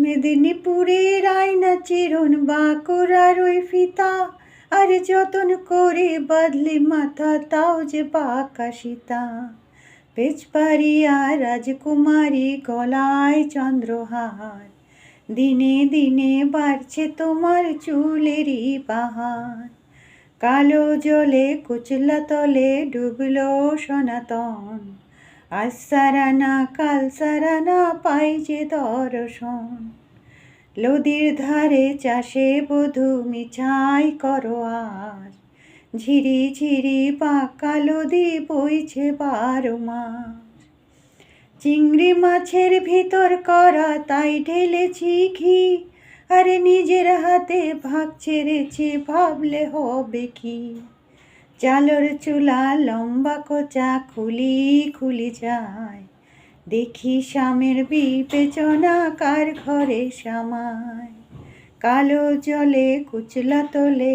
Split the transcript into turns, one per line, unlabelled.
মেদিনীপুরের আয়না চিরন বাঁকুড়ার ওই ফিতা, আর যতন করে বাঁধলি মাথা তাও যে বাঁকা সীতা। পেচপাড়িয়া রাজকুমারী গলায় চন্দ্রহার, দিনে দিনে বাড়ছে তোমার চুলেরই বাহার। কালো জলে কুচলা তলে ডুবলো সনাতন, আজ সারানা কাল সারানা পাই যে দর্শন। নদীর ধারে চাষে বধূ মিছাই করো আজ, ঝিরি ঝিরি পাকা নদী বইছে 12 মাস। চিংড়ি মাছের ভিতর করা তাই ঢেলেছি ঘি, আরে নিজের হাতে ভাগ ছেড়েছি ভাবলে হবে কি। চালর চুলা লম্বা কোচা খুলি খুলি যায়, দেখি স্বামীর বিবেচনা কার ঘরে সামায়। কালো জলে কুচলা তলে